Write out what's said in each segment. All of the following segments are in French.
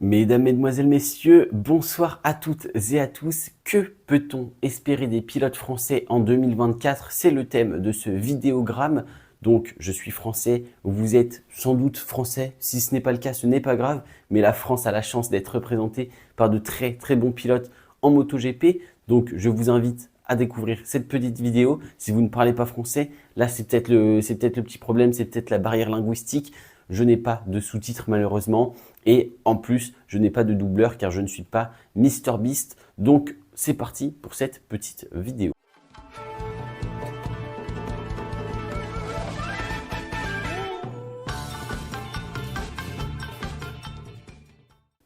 Mesdames, Mesdemoiselles, Messieurs, bonsoir à toutes et à tous. Que peut-on espérer des pilotes français en 2024? C'est le thème de ce vidéogramme. Donc, je suis français, vous êtes sans doute français. Si ce n'est pas le cas, ce n'est pas grave. Mais la France a la chance d'être représentée par de très très bons pilotes en MotoGP. Donc, je vous invite à découvrir cette petite vidéo. Si vous ne parlez pas français, là, c'est peut-être le petit problème, c'est peut-être la barrière linguistique. Je n'ai pas de sous-titres malheureusement et en plus, je n'ai pas de doubleur car je ne suis pas MrBeast. Donc, c'est parti pour cette petite vidéo.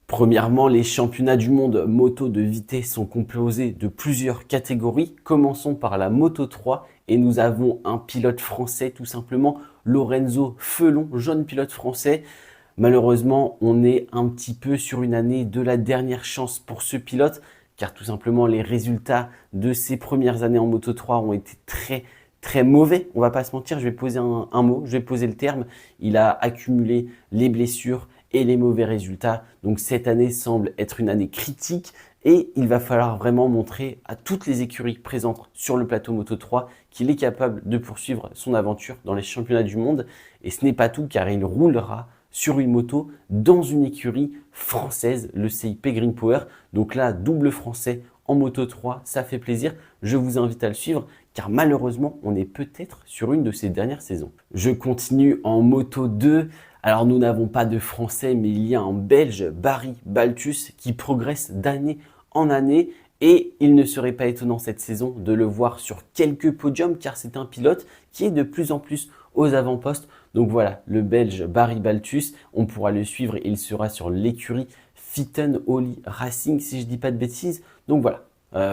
Premièrement, les championnats du monde moto de vitesse sont composés de plusieurs catégories. Commençons par la Moto 3 et nous avons un pilote français tout simplement, Lorenzo Felon, jeune pilote français. Malheureusement, on est un petit peu sur une année de la dernière chance pour ce pilote car tout simplement les résultats de ses premières années en Moto 3 ont été très mauvais. On va pas se mentir, je vais poser un mot, je vais poser le terme. Il a accumulé les blessures et les mauvais résultats. Donc cette année semble être une année critique et il va falloir vraiment montrer à toutes les écuries présentes sur le plateau Moto 3 qu'il est capable de poursuivre son aventure dans les championnats du monde. Et ce n'est pas tout car il roulera sur une moto dans une écurie française, le CIP Green Power. Donc là, double français en Moto 3, ça fait plaisir. Je vous invite à le suivre car malheureusement, on est peut-être sur une de ces dernières saisons. Je continue en Moto 2. Alors nous n'avons pas de français, mais il y a un belge, Barry Baltus, qui progresse d'année en année et il ne serait pas étonnant cette saison de le voir sur quelques podiums car c'est un pilote qui est de plus en plus aux avant-postes. Donc voilà, le belge Barry Baltus, on pourra le suivre, il sera sur l'écurie Phyton Oli Racing si je ne dis pas de bêtises. Donc voilà,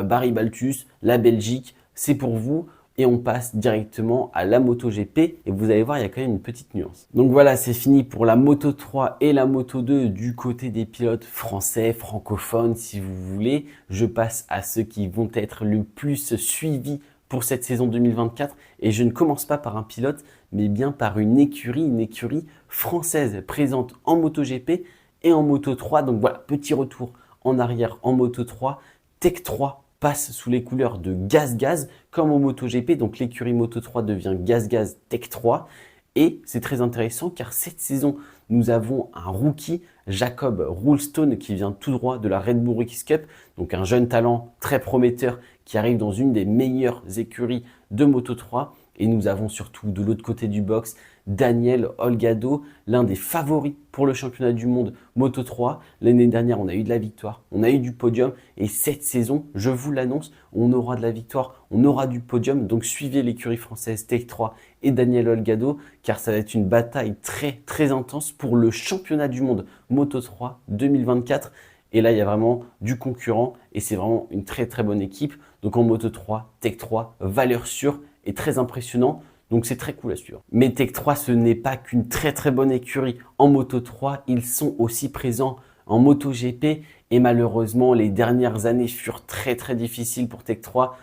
Barry Baltus, la Belgique, c'est pour vous. Et on passe directement à la MotoGP et vous allez voir, il y a quand même une petite nuance. Donc voilà, c'est fini pour la Moto 3 et la Moto 2 du côté des pilotes français, francophones si vous voulez. Je passe à ceux qui vont être le plus suivis pour cette saison 2024 et je ne commence pas par un pilote mais bien par une écurie française présente en MotoGP et en Moto 3. Donc voilà, petit retour en arrière en Moto 3, Tech 3 passe sous les couleurs de GazGaz comme en MotoGP. Donc l'écurie Moto 3 devient GazGaz Tech 3. Et c'est très intéressant car cette saison, nous avons un rookie, Jacob Roulstone, qui vient tout droit de la Red Bull Rookies Cup. Donc un jeune talent très prometteur qui arrive dans une des meilleures écuries de Moto 3. Et nous avons surtout de l'autre côté du box, Daniel Olgado, l'un des favoris pour le championnat du monde Moto 3. L'année dernière, on a eu de la victoire, on a eu du podium. Et cette saison, je vous l'annonce, on aura de la victoire, on aura du podium. Donc suivez l'écurie française Tech 3 et Daniel Olgado, car ça va être une bataille très intense pour le championnat du monde Moto 3 2024. Et là, il y a vraiment du concurrent et c'est vraiment une très bonne équipe. Donc en Moto 3, Tech 3, valeur sûre et très impressionnant. Donc c'est très cool à suivre. Mais Tech 3, ce n'est pas qu'une très bonne écurie en Moto 3. Ils sont aussi présents en MotoGP. Et malheureusement, les dernières années furent très difficiles pour Tech 3.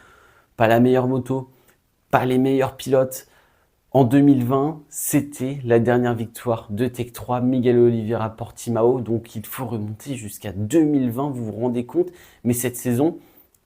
Pas la meilleure moto, pas les meilleurs pilotes. En 2020, c'était la dernière victoire de Tech 3, Miguel Oliveira Portimao. Donc il faut remonter jusqu'à 2020, vous vous rendez compte. Mais cette saison,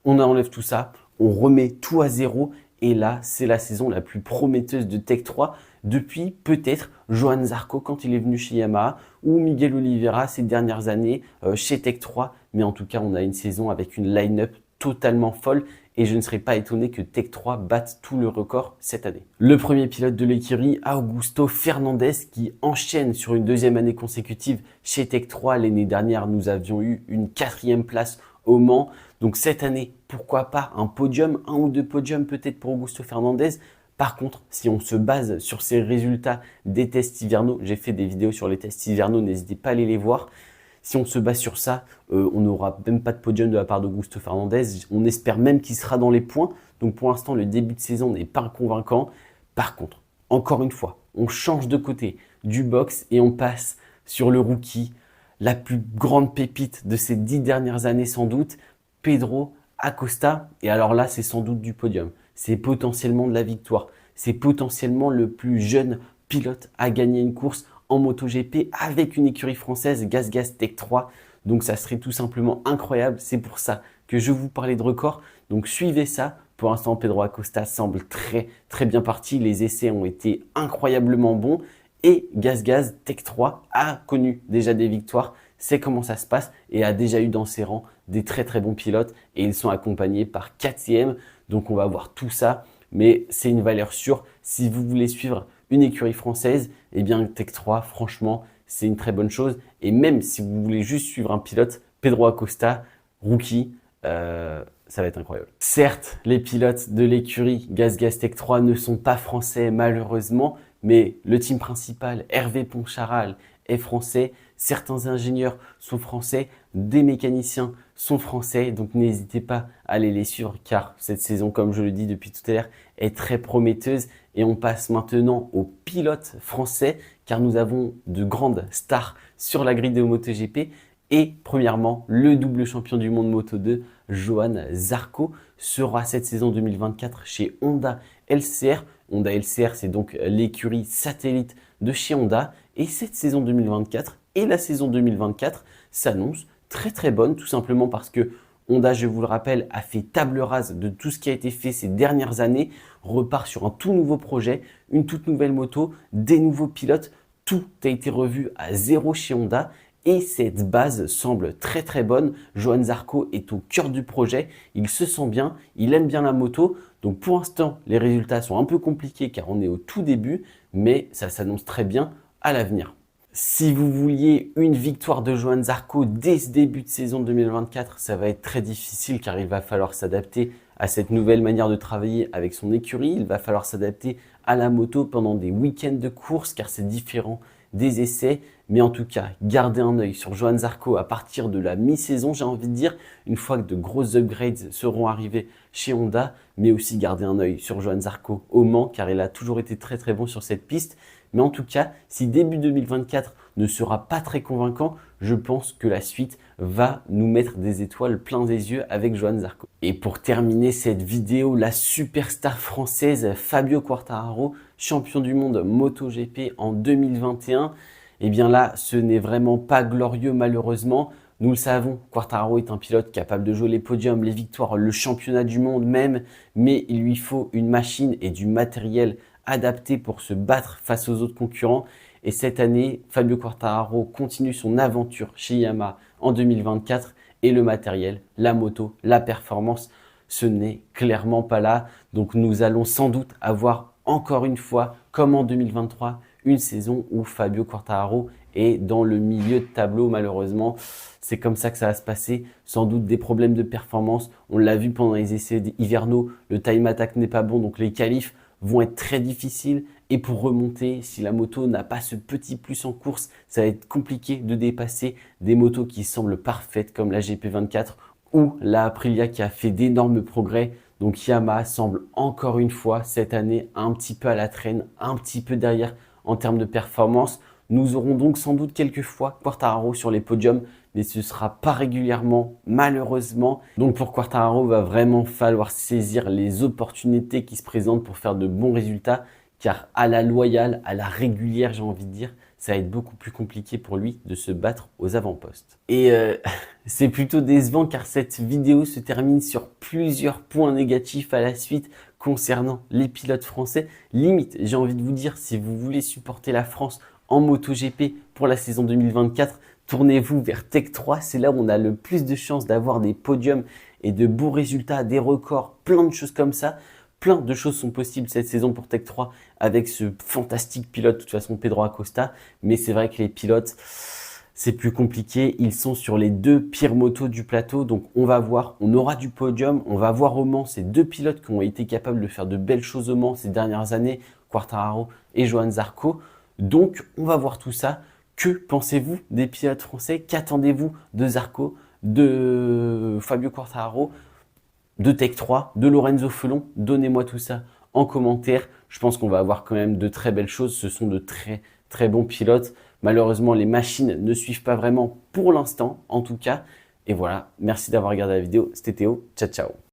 on enlève tout ça, on remet tout à zéro. Et là, c'est la saison la plus prometteuse de Tech 3 depuis peut-être Johan Zarco quand il est venu chez Yamaha ou Miguel Oliveira ces dernières années chez Tech 3. Mais en tout cas, on a une saison avec une line-up totalement folle et je ne serais pas étonné que Tech 3 batte tout le record cette année. Le premier pilote de l'écurie, Augusto Fernandez, qui enchaîne sur une deuxième année consécutive chez Tech 3. L'année dernière, nous avions eu une 4e place au Mans. Donc cette année, pourquoi pas un podium, un ou deux podiums peut-être pour Augusto Fernandez. Par contre, si on se base sur ces résultats des tests hivernaux, j'ai fait des vidéos sur les tests hivernaux, n'hésitez pas à aller les voir. Si on se base sur ça, on n'aura même pas de podium de la part d'Augusto Fernandez. On espère même qu'il sera dans les points. Donc pour l'instant, le début de saison n'est pas convaincant. Par contre, encore une fois, on change de côté du box et on passe sur le rookie, la plus grande pépite de ces 10 dernières années sans doute, Pedro Acosta. Et alors là, c'est sans doute du podium. C'est potentiellement de la victoire. C'est potentiellement le plus jeune pilote à gagner une course en MotoGP avec une écurie française, GazGaz Tech 3. Donc ça serait tout simplement incroyable. C'est pour ça que je vous parlais de record. Donc suivez ça. Pour l'instant, Pedro Acosta semble très bien parti. Les essais ont été incroyablement bons. Et GazGaz Tech 3 a connu déjà des victoires, sait comment ça se passe et a déjà eu dans ses rangs des très bons pilotes. Et ils sont accompagnés par KTM. Donc on va voir tout ça. Mais c'est une valeur sûre. Si vous voulez suivre une écurie française, eh bien Tech 3, franchement, c'est une très bonne chose. Et même si vous voulez juste suivre un pilote, Pedro Acosta, rookie, ça va être incroyable. Certes, les pilotes de l'écurie GazGaz Tech 3 ne sont pas français malheureusement, mais le team principal, Hervé Poncharal, est français. Certains ingénieurs sont français, des mécaniciens sont français, donc n'hésitez pas à aller les suivre car cette saison, comme je le dis depuis tout à l'heure, est très prometteuse. Et on passe maintenant aux pilotes français car nous avons de grandes stars sur la grille de MotoGP. Et premièrement, le double champion du monde Moto 2, Johann Zarco, sera cette saison 2024 chez Honda LCR. Honda LCR, c'est donc l'écurie satellite de chez Honda. Et cette saison 2024 et la saison 2024 s'annoncent très bonnes, tout simplement parce que Honda, je vous le rappelle, a fait table rase de tout ce qui a été fait ces dernières années, repart sur un tout nouveau projet, une toute nouvelle moto, des nouveaux pilotes. Tout a été revu à zéro chez Honda. Et cette base semble très bonne. Johann Zarco est au cœur du projet. Il se sent bien, il aime bien la moto. Donc pour l'instant, les résultats sont un peu compliqués car on est au tout début, mais ça s'annonce très bien à l'avenir. Si vous vouliez une victoire de Johann Zarco dès ce début de saison 2024, ça va être très difficile car il va falloir s'adapter à cette nouvelle manière de travailler avec son écurie. Il va falloir s'adapter à la moto pendant des week-ends de course car c'est différent des essais. Mais en tout cas, gardez un œil sur Johann Zarco à partir de la mi-saison, j'ai envie de dire, une fois que de grosses upgrades seront arrivés chez Honda, mais aussi gardez un œil sur Johann Zarco au Mans, car il a toujours été très bon sur cette piste. Mais en tout cas, si début 2024 ne sera pas très convaincant, je pense que la suite va nous mettre des étoiles plein des yeux avec Johann Zarco. Et pour terminer cette vidéo, la superstar française Fabio Quartararo, champion du monde MotoGP en 2021, eh bien là, ce n'est vraiment pas glorieux malheureusement. Nous le savons, Quartararo est un pilote capable de jouer les podiums, les victoires, le championnat du monde même, mais il lui faut une machine et du matériel adapté pour se battre face aux autres concurrents. Et cette année, Fabio Quartararo continue son aventure chez Yamaha en 2024 et le matériel, la moto, la performance, ce n'est clairement pas là. Donc nous allons sans doute avoir encore une fois, comme en 2023, une saison où Fabio Quartararo est dans le milieu de tableau malheureusement. C'est comme ça que ça va se passer. Sans doute des problèmes de performance. On l'a vu pendant les essais hivernaux, le time attack n'est pas bon, donc les qualifs vont être très difficiles. Et pour remonter, si la moto n'a pas ce petit plus en course, ça va être compliqué de dépasser des motos qui semblent parfaites comme la GP24 ou la Aprilia qui a fait d'énormes progrès. Donc Yamaha semble encore une fois cette année un petit peu à la traîne, un petit peu derrière en termes de performance. Nous aurons donc sans doute quelques fois Quartararo sur les podiums, mais ce ne sera pas régulièrement, malheureusement. Donc pour Quartararo, il va vraiment falloir saisir les opportunités qui se présentent pour faire de bons résultats, car à la loyale, à la régulière, j'ai envie de dire, ça va être beaucoup plus compliqué pour lui de se battre aux avant-postes. Et c'est plutôt décevant car cette vidéo se termine sur plusieurs points négatifs à la suite concernant les pilotes français. Limite, j'ai envie de vous dire, si vous voulez supporter la France en MotoGP pour la saison 2024, tournez-vous vers Tech 3. C'est là où on a le plus de chances d'avoir des podiums et de beaux résultats, des records, plein de choses comme ça. Plein de choses sont possibles cette saison pour Tech 3 avec ce fantastique pilote, de toute façon Pedro Acosta. Mais c'est vrai que les pilotes, c'est plus compliqué. Ils sont sur les deux pires motos du plateau. Donc on va voir, on aura du podium. On va voir au Mans ces deux pilotes qui ont été capables de faire de belles choses au Mans ces dernières années, Quartararo et Johann Zarco. Donc on va voir tout ça. Que pensez-vous des pilotes français? Qu'attendez-vous de Zarco, de Fabio Quartararo, de Tech 3, de Lorenzo Felon? Donnez-moi tout ça en commentaire. Je pense qu'on va avoir quand même de très belles choses. Ce sont de très bons pilotes. Malheureusement, les machines ne suivent pas vraiment pour l'instant, en tout cas. Et voilà, merci d'avoir regardé la vidéo. C'était Théo. Ciao, ciao.